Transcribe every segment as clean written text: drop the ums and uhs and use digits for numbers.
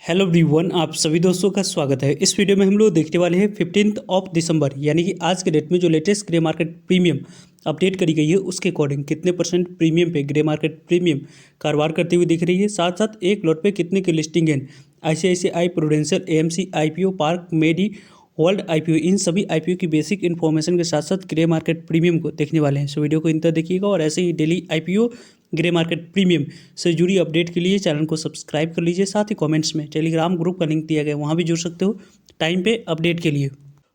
Hello everyone, आप सभी दोस्तों का स्वागत है। इस वीडियो में हम लोग देखने वाले हैं 15 दिसंबर यानी कि आज के डेट में जो latest grey market premium update करी गई है उसके अकॉर्डिंग कितने परसेंट प्रीमियम पे ग्रे मार्केट प्रीमियम कारोबार करते हुए दिख रही है। साथ साथ एक लॉट पे कितने की लिस्टिंग है ICICI Prudential AMC IPO Park Medi World IPO, इन सभी आईपीओ की बेसिक इन्फॉर्मेशन के साथ साथ ग्रे मार्केट प्रीमियम को देखने वाले हैं। सो वीडियो को इंतजार देखिएगा और ऐसे ही daily IPO grey market premium से जुड़ी अपडेट के लिए चैनल को सब्सक्राइब कर लीजिए। साथ ही कमेंट्स में टेलीग्राम ग्रुप का लिंक दिया गया है, वहाँ भी जुड़ सकते हो टाइम पे अपडेट के लिए।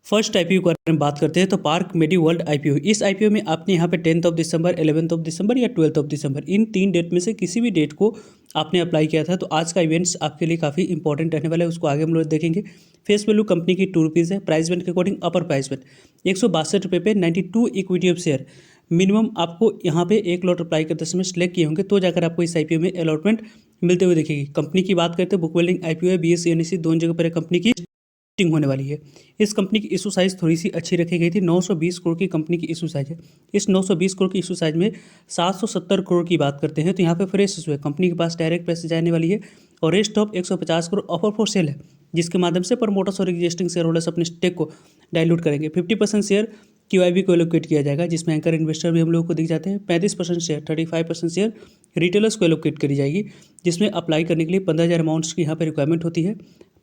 फर्स्ट आईपीओ के बारे में बात करते हैं तो पार्क मेडी वर्ल्ड आईपीओ। इस आईपीओ में आपने यहाँ पे 10 दिसंबर, 11 दिसंबर या 12 दिसंबर, इन 3 डेट में से किसी भी डेट को आपने अप्लाई किया था तो आज का इवेंट्स आपके लिए काफ़ी इंपॉर्टेंट रहने वाला है। उसको आगे हम लोग देखेंगे। फेस वैल्यू कंपनी की ₹2 है। प्राइस बैंड के अकॉर्डिंग अपर प्राइस बैंड ₹162 पे 92 इक्विटी ऑफ शेयर मिनिमम आपको यहाँ पे एक लॉट अप्लाई करते समय सिलेक्ट किए होंगे तो जाकर आपको इस आईपीओ में अलॉटमेंट मिलते हुए दिखेगी। कंपनी की बात करते हैं बुक बिल्डिंग आईपीओ है। बीएसई एनएसई दोनों जगह पर कंपनी की लिस्टिंग होने वाली है। इस कंपनी की इशू साइज थोड़ी सी अच्छी रखी गई थी। 920 करोड़ की कंपनी की इशू साइज है। इस 920 करोड़ की इशू साइज में 770 करोड़ की बात करते हैं तो यहाँ पे फ्रेश इशू है। कंपनी के पास डायरेक्ट पैसे जाने वाली है और rest of 150 crore offer for sale है, जिसके माध्यम से प्रमोटर्स और एग्जिस्टिंग शेयर होल्डर्स अपने स्टेक को डाइल्यूट करेंगे। 50% शेयर क्यूआईबी को एलोकेट किया जाएगा, जिसमें एंकर इन्वेस्टर भी हम लोगों को दिख जाते हैं। 35% शेयर 35% शेयर रिटेलर्स को एलोकेट करी जाएगी, जिसमें अप्लाई करने के लिए 15,000 अमाउंट्स की यहाँ पर रिक्वायरमेंट होती है।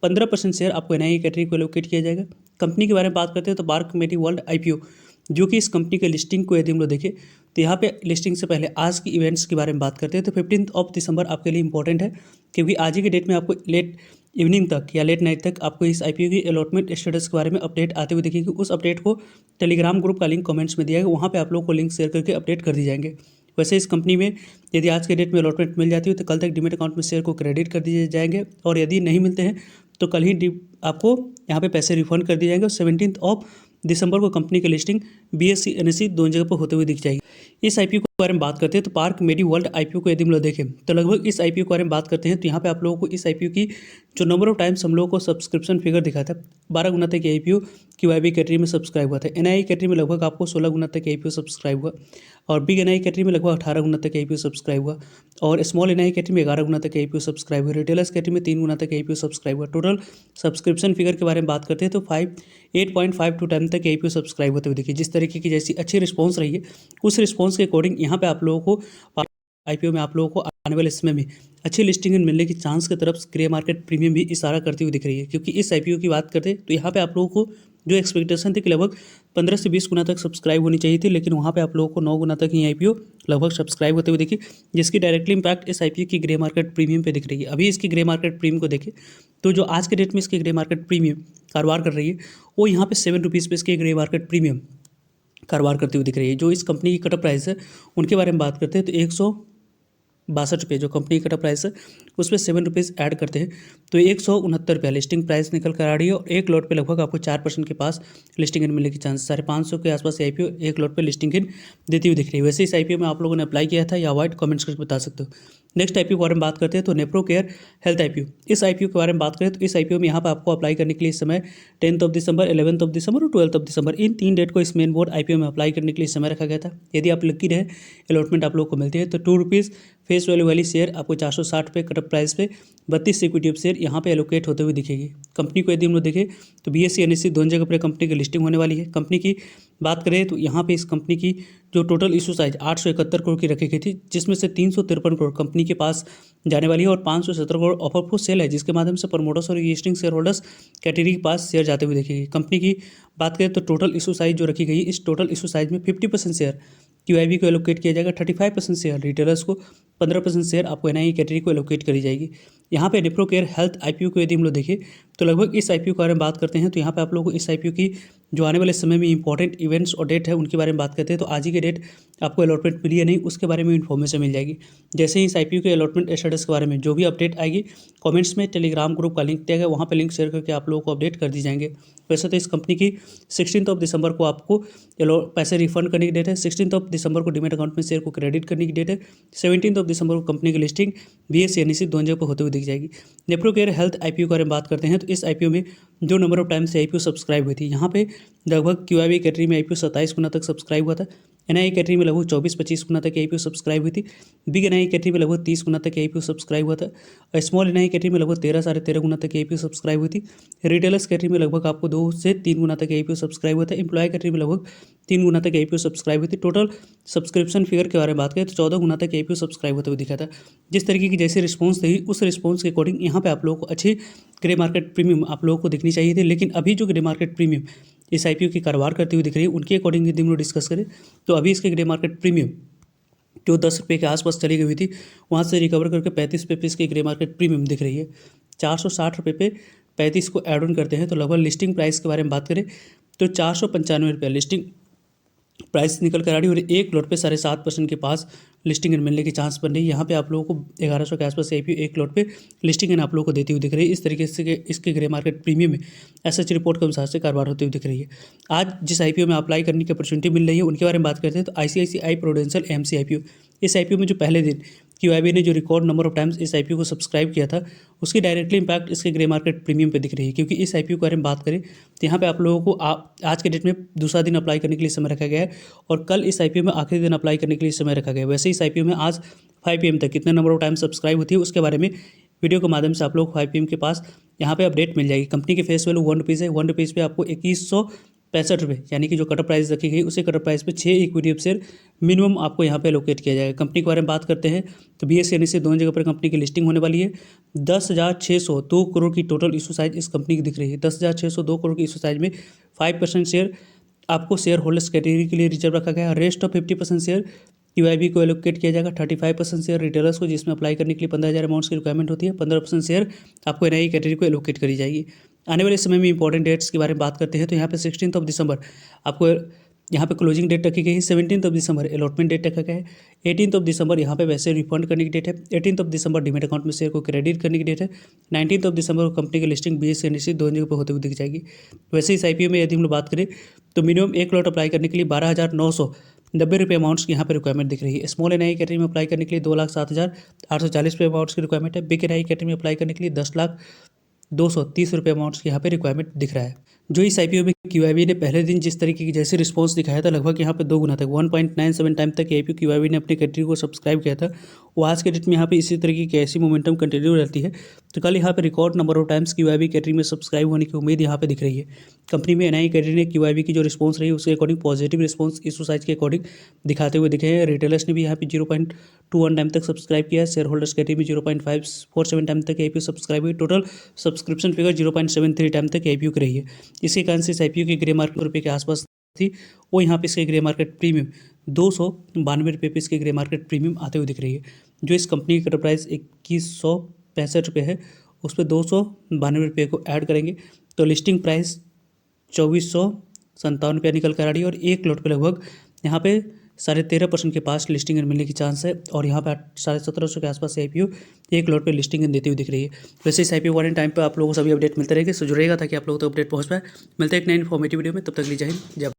15% शेयर आपको एनआईई कैटेगरी को एलोकेट किया जाएगा। कंपनी के बारे में बात करते हैं तो पार्क मेडी वर्ल्ड आईपीओ, जो कि इस कंपनी के लिस्टिंग को यदि हम लोग देखें तो यहाँ पे लिस्टिंग से पहले आज की इवेंट्स के बारे में बात करते हैं तो 15 दिसंबर आपके लिए इंपॉर्टेंट है, क्योंकि आज ही के डेट में आपको लेट इवनिंग तक या लेट नाइट तक आपको इस आईपीओ की अलॉटमेंट स्टेटस के बारे में अपडेट आते हुए दिखेगी। उस अपडेट को टेलीग्राम ग्रुप का लिंक कमेंट्स में दिया गया, वहाँ पे आप लोगों को लिंक शेयर करके अपडेट कर दी जाएंगे। वैसे इस कंपनी में यदि आज के डेट में अलॉटमेंट मिल जाती है तो कल तक डीमेट अकाउंट में शेयर को क्रेडिट कर दिए जाएंगे, और यदि नहीं मिलते हैं तो कल ही आपको यहाँ पे पैसे रिफंड कर दिए जाएंगे। 17 दिसंबर को कंपनी की लिस्टिंग बीएसई एनएसई दोनों जगह पर होते हुए दिख जाएगी। इस आईपीओ के बारे में बात करते हैं तो पार्क मेडी वर्ल्ड आईपीओ को यदि हम लोग देखें तो लगभग इस आईपीओ के बारे में बात करते हैं तो यहाँ पे आप लोगों को इस आईपीओ की जो नंबर ऑफ टाइम्स हम लोगों को सब्सक्रिप्शन फिगर दिखा था 12 गुना तक आईपीओ क्यूआईबी कैटेगरी में सब्सक्राइब हुआ था। एनआईई कैटेगरी में लगभग आपको 16 गुना तक आईपीओ सब्सक्राइब हुआ, और बिग एनआई कैटेगरी में लगभग 18 गुना तक आईपीओ सब्सक्राइब हुआ, और स्मॉल एनआई कैटेगरी में 11 गुना तक आईपीओ सब्सक्राइब हुआ। रिटेलर्स कैटेगरी में 3 गुना तक आईपीओ सब्सक्राइब हुआ। टोटल सब्सक्रिप्शन फिगर के बारे में बात करते हैं तो 8.52 टाइम तक आईपीओ सब्सक्राइब होते हुए देखिए। जिस तरीके की जैसी अच्छी रिस्पॉन्स रही है उस रिस्पॉन्स के अकॉर्डिंग यहाँ पे आप लोगों को आईपीओ में आप लोगों को आने वाले समय में अच्छी लिस्टिंग मिलने की चांस की तरफ ग्रे मार्केट प्रीमियम भी इशारा करती हुई दिख रही है। क्योंकि इस आईपीओ की बात करते हैं तो यहाँ पे आप लोगों को जो एक्सपेक्टेशन थी कि लगभग 15 से 20 गुना तक सब्सक्राइब होनी चाहिए थी, लेकिन वहाँ पे आप लोगों को 9 गुना तक ही आईपीओ लगभग सब्सक्राइब होते हुए देखिए, जिसकी डायरेक्टली इंपैक्ट इस आईपीओ की ग्रे मार्केट प्रीमियम पे दिख रही है। अभी इसकी ग्रे मार्केट प्रीमियम को देखें तो जो आज के डेट में इसकी ग्रे मार्केट प्रीमियम कारोबार कर रही है वो यहाँ पे ₹7 पे इसकी ग्रे मार्केट प्रीमियम कारोबार करती हुई दिख रही है। जो इस कंपनी की कटअप प्राइस है उनके बारे में बात करते हैं तो ₹162 जो कंपनी की कटअप प्राइस है उस पर ₹7 ऐड करते हैं तो ₹169 लिस्टिंग प्राइस निकल कर आ रही है, और एक लॉट पे लगभग आपको 4% के पास लिस्टिंग इन मिलने की चांस 550 के आसपास आईपीओ एक लॉट पे लिस्टिंग इन देती हुई दिख रही है। वैसे इस आईपीओ में आप लोगों ने अप्लाई किया था या अवॉइड, कमेंट्स करके बता सकते हो। नेक्स्ट आईपीओ के बारे में बात करते हैं तो नेप्रो केयर हेल्थ आईपीओ। इस आईपीओ के बारे में बात करें तो इस आईपीओ में यहाँ पर आपको अप्लाई करने के लिए इस समय 10 दिसंबर, 11 दिसंबर और 12 दिसंबर, इन 3 डेट को इस मेन बोर्ड आईपीओ में अप्लाई करने के लिए समय रखा गया था। यदि आप लकी रहे अलॉटमेंट आप लोग को मिलती है तो ₹2 फेस वैल्यू वाली शेयर आपको 460 पे कटअप प्राइस पे 32 इक्विटी ऑफ शेयर यहाँ पे एलोकेट होते हुए दिखेगी। कंपनी को यदि हम लोग देखें तो बीएसई एनएसई दोनों जगह पर कंपनी की लिस्टिंग होने वाली है। कंपनी की बात करें तो यहाँ पे इस कंपनी की जो टोटल इशू साइज 871 करोड़ की रखी गई थी, जिसमें से 353 करोड़ कंपनी के पास जाने वाली है और 517 करोड़ ऑफर फॉर सेल है, जिसके माध्यम से प्रमोटर्स और एग्जिस्टिंग शेयर होल्डर्स कैटेगरी के पास शेयर जाते हुए देखेगी। कंपनी की बात करें तो टोटल इशू साइज जो रखी गई, इस टोटल इशू साइज में 50% शेयर क्यूआईबी को एलोकेट किया जाएगा, 35% शेयर रिटेलर्स को, 15% शेयर आपको एनआई कैटेगरी को एलोकेट करी जाएगी। यहाँ पे नेप्रो केयर हेल्थ आईपीओ को यदि हम लोग देखें तो लगभग इस आईपीओ के बारे में बात करते हैं तो यहाँ पे आप लोगों को इस आईपीओ की जो आने वाले समय में इंपॉर्टेंट इवेंट्स और डेट है उनके बारे में बात करते हैं तो आज ही के डेट आपको अलॉटमेंट मिली है नहीं उसके बारे में इन्फॉर्मेशन मिल जाएगी। जैसे ही इस आईपीओ के अलॉटमेंट स्टेटस के बारे में जो भी अपडेट आएगी कमेंट्स में टेलीग्राम ग्रुप का लिंक दिया गया, वहाँ पे लिंक शेयर करके आप लोगों को अपडेट कर दी जाएंगे। वैसे तो इस कंपनी की 16 दिसंबर को आपको पैसे रिफंड करने की डेट है। 16 दिसंबर को डीमेट अकाउंट में शेयर को क्रेडिट करने की डेट है। 17 दिसंबर को कंपनी की लिस्टिंग बीएसई एनएसई दोनों जगह पर होते हुए दिख जाएगी। नेप्रो केयर हेल्थ आईपीओ के बारे में बात करते हैं तो इस आईपीओ में जो नंबर ऑफ टाइम से आईपीओ सब्सक्राइब हुई थी, यहाँ पे लगभग क्यूआईबी कैटेगरी में आईपीओ 27 गुना तक सब्सक्राइब हुआ था। NII कैटेगरी में लगभग 24-25 गुना तक IPO सब्सक्राइब हुई थी। बिग NII कैटेगरी में लगभग 30 गुना तक IPO सब्सक्राइब हुआ था और स्मॉल NII कैटेगरी में लगभग 13-13.5 गुना तक IPO सब्सक्राइब हुई थी। रिटेलर्स कैटेगरी में लगभग आपको 2 से 3 गुना तक IPO सब्सक्राइब हुआ था। एम्प्लॉय कैटेगरी में लगभग 3 गुना तक IPO सब्सक्राइब हुई थी। टोटल सब्सक्रिप्शन फिगर के बारे में बात करें तो 14 गुना तक IPO सब्सक्राइब होते हुए दिखा था। जिस तरीके की जैसे रिस्पॉन्स थी उस रिस्पॉन्स के अकॉर्डिंग यहाँ पे आप लोगों को अच्छी ग्रे मार्केट प्रीमियम आप लोगों को दिखनी चाहिए थी, लेकिन अभी जो ग्रे मार्केट प्रीमियम इस IPO की कारोबार करती हुई दिख रही है उनके अकॉर्डिंग यदि हम लोग डिस्कस करें तो अभी इसके ग्रे मार्केट प्रीमियम जो 10 रुपये के आसपास चली गई हुई थी वहाँ से रिकवर करके 35 रुपये पे इसकी ग्रे मार्केट प्रीमियम दिख रही है। 460 रुपये पे 35 को ऐड ऑन करते हैं तो लगभग लिस्टिंग प्राइस के बारे में बात करें तो 495 रुपये लिस्टिंग प्राइस निकल कर आ रही है और एक लॉट पे 7.5% के पास लिस्टिंग इन मिलने की चांस बन रही है। यहाँ पे आप लोगों को 1100 के आसपास IPO एक लॉट पे लिस्टिंग इन आप लोगों को देती हुई दिख रही है। इस तरीके से इसके ग्रे मार्केट प्रीमियम में SH रिपोर्ट के अनुसार से कारोबार होती हुई दिख रही है। आज जिस IPO में अप्लाई करने की अपॉर्चुनिटी मिल रही है उनके बारे में बात करते हैं तो ICICI प्रूडेंशियल AMC IPO। इस IPO में जो पहले दिन QIB ने जो रिकॉर्ड नंबर ऑफ टाइम्स इस IPO को सब्सक्राइब किया था उसकी डायरेक्टली इंपैक्ट इसके ग्रे मार्केट प्रीमियम पे दिख रही है, क्योंकि इस IPO के बारे में बात करें तो यहाँ पे आप लोगों को आज के डेट में दूसरा दिन अप्लाई करने के लिए समय रखा गया है और कल इस IPO में आखिरी दिन अप्लाई करने के लिए समय रखा गया है। वैसे इस IPO में आज 5 PM तक कितने नंबर ऑफ टाइम सब्सक्राइब होती है उसके बारे में वीडियो के माध्यम से आप लोग 5 PM के पास यहाँ पे अपडेट मिल जाएगी। कंपनी की फेस वैल्यू 1 रुपीज़ है। 1 रुपीज़ पे आपको 2165 रुपये यानी कि जो कट प्राइस रखी गई उसी कट प्राइस पे 6 इक्विटी शेयर मिनिमम आपको यहाँ पे एलोकेट किया जाएगा। कंपनी के बारे में बात करते हैं तो BSE NSE दोनों जगह पर कंपनी की लिस्टिंग होने वाली है। 10,602 करोड़ की टोटल इशू साइज इस कंपनी की दिख रही है। 10,602 करोड़ की इशू साइज में 5% शेयर आपको शेयर होल्डर्स कैटेगरी के लिए रिजर्व रखा गया है। रेस्ट ऑफ 50% शेयर QIB को एलोकेट किया जाएगा। 35% शेयर रिटेलर्स को जिसमें अप्लाई करने के लिए 15,000 अमाउंट्स की रिक्वायरमेंट होती है। 15% शेयर आपको NII कैटेगरी को एलोकेट करी जाएगी। आने वाले समय में इंपॉर्टेंट डेट्स के बारे में बात करते हैं तो यहाँ पे 16 दिसंबर आपको यहाँ पे क्लोजिंग डेट रखी गई है। 17 दिसंबर अलॉटमेंट डेट रखा गया है। 18 दिसंबर यहाँ पे वैसे रिफंड करने की डेट है। 18 दिसंबर डीमेट अकाउंट में शेयर को क्रेडिट करने की डेट है। 19 दिसंबर को कंपनी की लिस्टिंग BSE NSE दोनों जगह पर होते हुए दिख जाएगी। वैसे इस IPO में यदि हम लोग बात करें तो मिनिमम एक लॉट अप्लाई करने के लिए 12,990 रुपये अमाउंट्स की यहाँ पे रिक्वायरमेंट दिख रही है। स्मॉल NII कैटेगरी में अप्लाई करने के लिए 2,07,840 रुपये अमाउंट्स की रिक्वायरमेंट है। बिग NII कैटेगरी में अप्लाई करने के लिए 10,230 रुपये अमाउंट्स की यहाँ पे रिक्वायरमेंट दिख रहा है। जो इस IPO में QIB ने पहले दिन जिस तरीके की जैसे रिस्पॉन्स दिखाया था लगभग यहाँ पे 2 गुना तक 1.97 टाइम तक IPO QIB ने अपनी कैटेगरी को सब्सक्राइब किया था वो आज के डेट में यहाँ पे इसी तरीके की ऐसी मोमेंटम कंटिन्यू रहती है तो कल यहाँ पे record number of times QIB category में सब्सक्राइब होने की उम्मीद यहाँ पे दिख रही है। कंपनी में NII कैटेगरी ने QIB की जो रिस्पॉन्स रही उसके according positive response issue size के अकॉर्डिंग दिखाते हुए दिखे हैं। रिटेलर्स ने भी यहाँ पे 0.21 टाइम तक सब्सक्राइब किया है। शेयर होल्डर्स कैटेगरी में 0.547 टाइम तक IPO सब्सक्राइब हुई। टोटल सब्सक्रिप्शन फिगर 0.73 टाइम तक IPO की रही है। इसी कारण से इस IPO की ग्रे मार्केट रुपये के आसपास थी वो यहाँ पे इसके ग्रे मार्केट प्रीमियम 292 रुपये पे इसके ग्रे मार्केट प्रीमियम आते हुए दिख रही है। जो इस कंपनी की कट प्राइस 2165 रुपये है उस पर 292 रुपये को ऐड करेंगे तो लिस्टिंग प्राइस 2457 रुपया निकल कर आ रही है और एक लॉट पे लगभग यहाँ पे 13.5% के पास लिस्टिंग मिलने की चांस है और यहाँ पे 1750 के आसपास IPO एक लॉट पे लिस्टिंग देती हुई दिख रही है। वैसे इस IPO वाले टाइम पे आप लोगों को सभी अपडेट मिलते रहेंगे, सो जुड़ेगा ताकि आप लोगों तक अपडेट पहुँच पाए। मिलते हैं एक नई इन्फॉर्मेटिव वीडियो में, तब तक लीजिए जय।